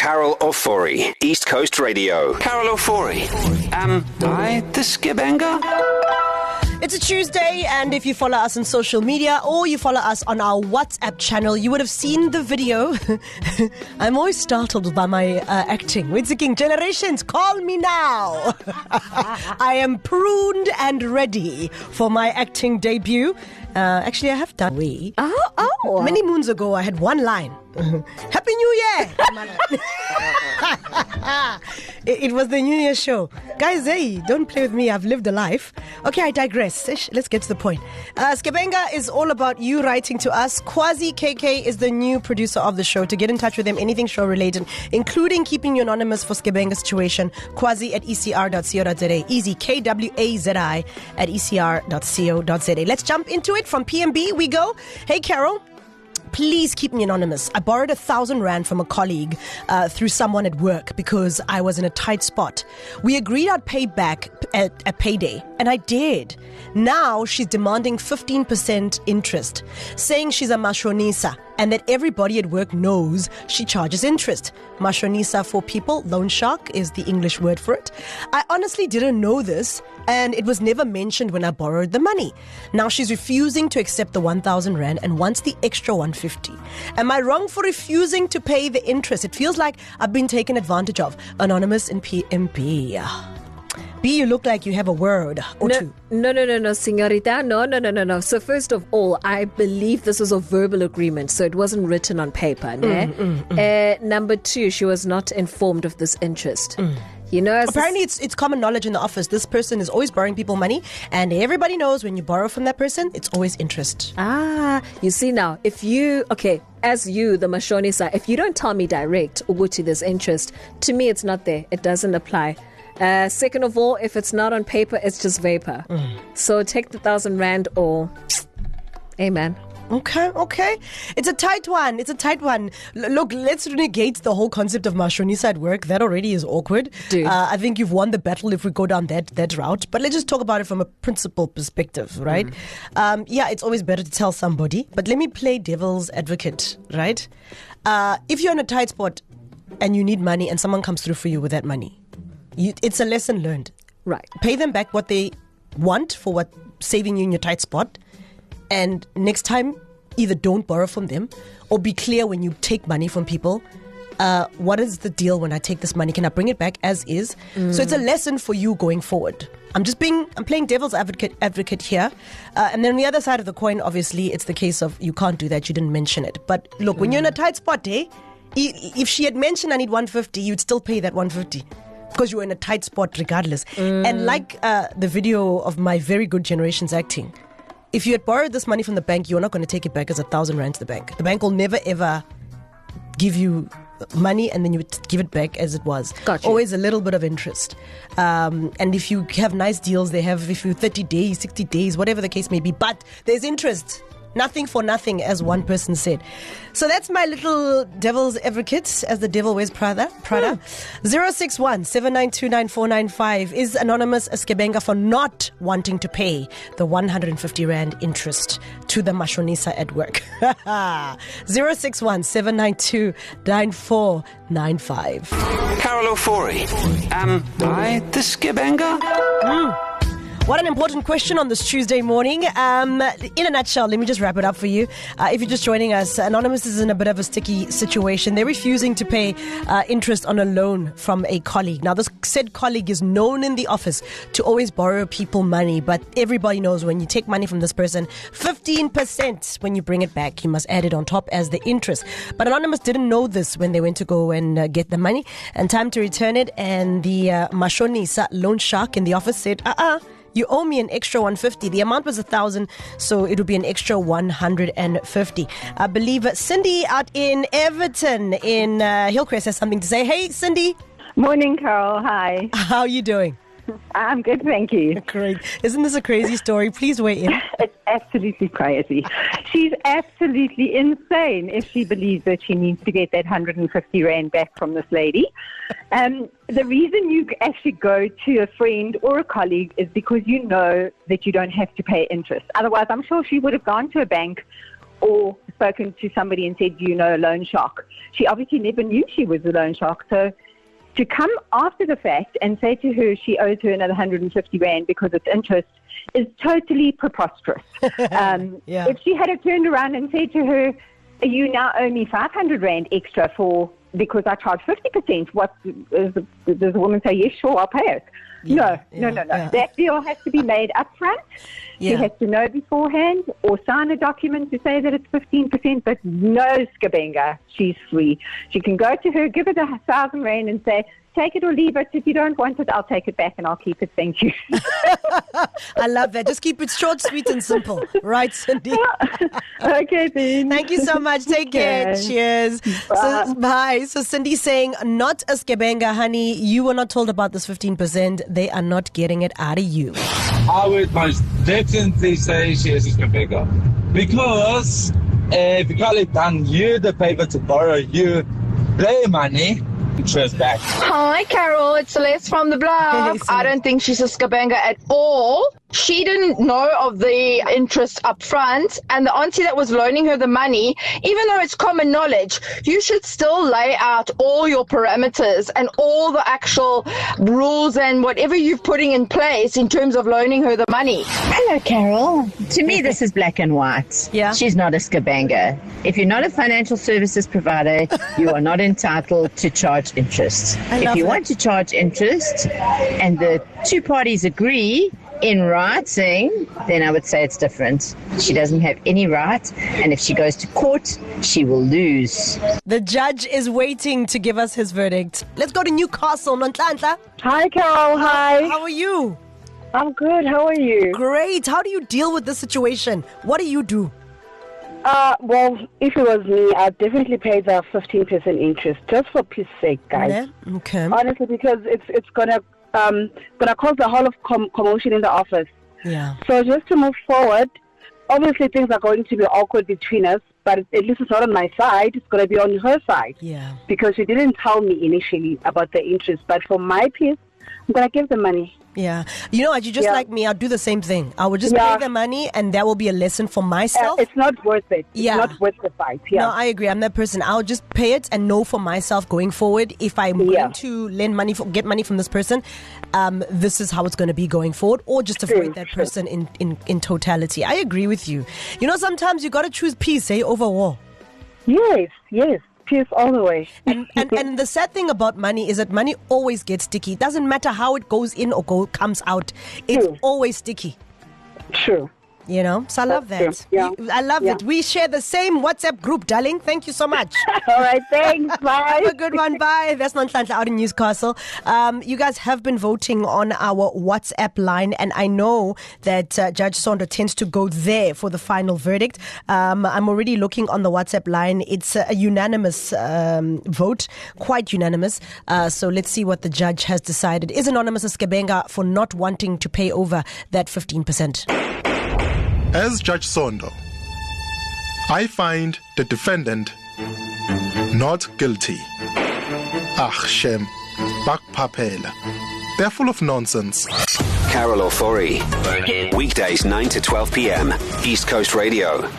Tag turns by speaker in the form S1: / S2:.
S1: Carol Ofori, East Coast Radio. Carol Ofori. Hi, the Skebenga?
S2: It's a Tuesday, and if you follow us on social media or you follow us on our WhatsApp channel, you would have seen the video. I'm always startled by my acting. We're thinking, generations, call me now. I am pruned and ready for my acting debut. Actually, I have done many moons ago. I had one line. Happy New Year! It was the New Year show. Guys, hey, don't play with me. I've lived a life. Okay, I digress. Let's get to the point. Skebenga is all about you writing to us. Kwazi KK is the new producer of the show. To get in touch with him, anything show related, including keeping you anonymous for Skebenga situation, Kwazi at ecr.co.za. Easy, KWAZI at ecr.co.za. Let's jump into it. From PMB, we go. Hey, Carol. Please keep me anonymous. I borrowed 1,000 rand from a colleague through someone at work because I was in a tight spot. We agreed I'd pay back at payday, and I did. Now she's demanding 15% interest, saying she's a mashonisa and that everybody at work knows she charges interest. Mashonisa for people, loan shark is the English word for it. I honestly didn't know this, and it was never mentioned when I borrowed the money. Now she's refusing to accept the 1,000 rand and wants the extra 150. Am I wrong for refusing to pay the interest? It feels like I've been taken advantage of. Anonymous in PMP. B, you look like you have a word or two.
S3: No, señorita. No. So first of all, I believe this was a verbal agreement, so it wasn't written on paper. Number two, she was not informed of this interest. You know,
S2: apparently it's common knowledge in the office. This person is always borrowing people money, and everybody knows when you borrow from that person, it's always interest.
S3: You see now, as you, the mashonisa, if you don't tell me direct, Uguti, there's interest, to me it's not there. It doesn't apply. Second of all, if it's not on paper, it's just vapor. So take the 1,000 rand or amen.
S2: Okay. It's a tight one. Look, let's negate the whole concept of mashonisa at work. That already is awkward. I think you've won the battle if we go down that route. But let's just talk about it from a principle perspective, right? It's always better to tell somebody. But let me play devil's advocate, right? If you're in a tight spot and you need money and someone comes through for you with that money, it's a lesson learned.
S3: Right.
S2: Pay them back what they want for what saving you in your tight spot. And next time, either don't borrow from them or be clear when you take money from people. What is the deal when I take this money? Can I bring it back as is? So it's a lesson for you going forward. I'm playing devil's advocate here. And then on the other side of the coin, obviously, it's the case of you can't do that. You didn't mention it. But look, when you're in a tight spot, if she had mentioned I need 150, you'd still pay that 150. Because you were in a tight spot regardless. And like the video of my very good generations acting, if you had borrowed this money from the bank, you're not going to take it back as 1,000 rand to the bank. The bank will never ever give you money and then you give it back as it was.
S3: Gotcha.
S2: Always a little bit of interest. And if you have nice deals, they have if you 30 days, 60 days, whatever the case may be. But there's interest. Nothing for nothing, as one person said. So that's my little devil's advocate, as the devil wears Prada. 061-792-9495 is anonymous Skebenga for not wanting to pay the 150 rand interest to the mashonisa at work. 061-792-9495.
S1: Carol Ofori. Hi, the Skebenga?
S2: What an important question on this Tuesday morning. In a nutshell, let me just wrap it up for you. If you're just joining us, Anonymous is in a bit of a sticky situation. They're refusing to pay interest on a loan from a colleague. Now, this said colleague is known in the office to always borrow people money, but everybody knows when you take money from this person, 15% when you bring it back, you must add it on top as the interest. But Anonymous didn't know this when they went to go and get the money, and time to return it, and the mashonisa loan shark in the office said, you owe me an extra 150. The amount was 1,000, so it would be an extra 150. I believe Cindy out in Everton in Hillcrest has something to say. Hey, Cindy.
S4: Morning, Carol. Hi.
S2: How are you doing?
S4: I'm good, thank you.
S2: Great. Isn't this a crazy story? Please weigh in.
S4: It's absolutely crazy. She's absolutely insane if she believes that she needs to get that 150 rand back from this lady. The reason you actually go to a friend or a colleague is because you know that you don't have to pay interest. Otherwise, I'm sure she would have gone to a bank or spoken to somebody and said, a loan shark. She obviously never knew she was a loan shark. So to come after the fact and say to her she owes her another 150 Rand because it's interest is totally preposterous. If she had turned around and said to her, you now owe me 500 Rand extra because I charge 50%, does the woman say, yes, sure, I'll pay it? No. That deal has to be made up front. She has to know beforehand or sign a document to say that it's 15%, but no, Skebenga, she's free. She can go to her, give her the 1,000 Rand and say, take it or leave it. If you don't want it, I'll take it back and I'll keep it. Thank you.
S2: I love that. Just keep it short, sweet, and simple. Right, Cindy?
S4: Okay, then.
S2: Thank you so much. Take care. Cheers.
S4: Bye.
S2: Bye. So Cindy saying, not a Skebenga, honey. You were not told about this 15%. They are not getting it out of you.
S5: I would most definitely say she is a Skebenga. Because if you call it done, you the paper to borrow, you play money. Interest back.
S6: Hi, Carol. It's Celeste from the block. I don't think she's a Skebenga at all. She didn't know of the interest up front, and the auntie that was loaning her the money, even though it's common knowledge, you should still lay out all your parameters and all the actual rules and whatever you're putting in place in terms of loaning her the money.
S7: Hello, Carol. To me, this is black and white.
S2: Yeah.
S7: She's not a Skebenga. If you're not a financial services provider, you are not entitled to charge interest. If you want to charge interest and the two parties agree in writing, then I would say it's different. She doesn't have any right, and if she goes to court, she will lose.
S2: The judge is waiting to give us his verdict. Let's go to Newcastle. Nonhlanhla.
S8: Hi, Carol. Hi.
S2: How are you?
S8: I'm good. How are you?
S2: Great. How do you deal with this situation? What do you do?
S8: Well, if it was me, I'd definitely pay the 15% interest, just for peace sake, guys.
S2: Yeah? Okay.
S8: Honestly, because it's gonna cause a whole of commotion in the office.
S2: Yeah.
S8: So just to move forward, obviously things are going to be awkward between us, but at least it's not on my side. It's going to be on her side.
S2: Yeah.
S8: Because she didn't tell me initially about the interest, but for my peace, I'm going to give the money.
S2: Yeah. You know what? You just like me. I'll do the same thing. I will just pay the money, and that will be a lesson for myself.
S8: It's not worth it. It's not worth the fight. Yeah.
S2: No, I agree. I'm that person. I'll just pay it and know for myself going forward, if I'm going to lend money, get money from this person, this is how it's going to be going forward, or just avoid that person in totality. I agree with you. You know, sometimes you got to choose peace, over war.
S8: Yes. Peace all the way.
S2: And the sad thing about money is that money always gets sticky. It doesn't matter how it goes in or comes out. It's always sticky.
S8: True.
S2: You know, so I love that.
S8: Yeah.
S2: I love it. We share the same WhatsApp group, darling. Thank you so much.
S8: All right, thanks. Bye.
S2: Have a good one. Bye. That's Nonhlanhla out in Newcastle. You guys have been voting on our WhatsApp line, and I know that Judge Sonda tends to go there for the final verdict. I'm already looking on the WhatsApp line. It's a unanimous vote, quite unanimous. So let's see what the judge has decided. Is Anonymous a Skebenga for not wanting to pay over that 15%?
S9: As Judge Sondo, I find the defendant not guilty. Shem, bakpapela. They're full of nonsense.
S1: Carol Ofori. Weekdays 9 to 12 p.m. East Coast Radio.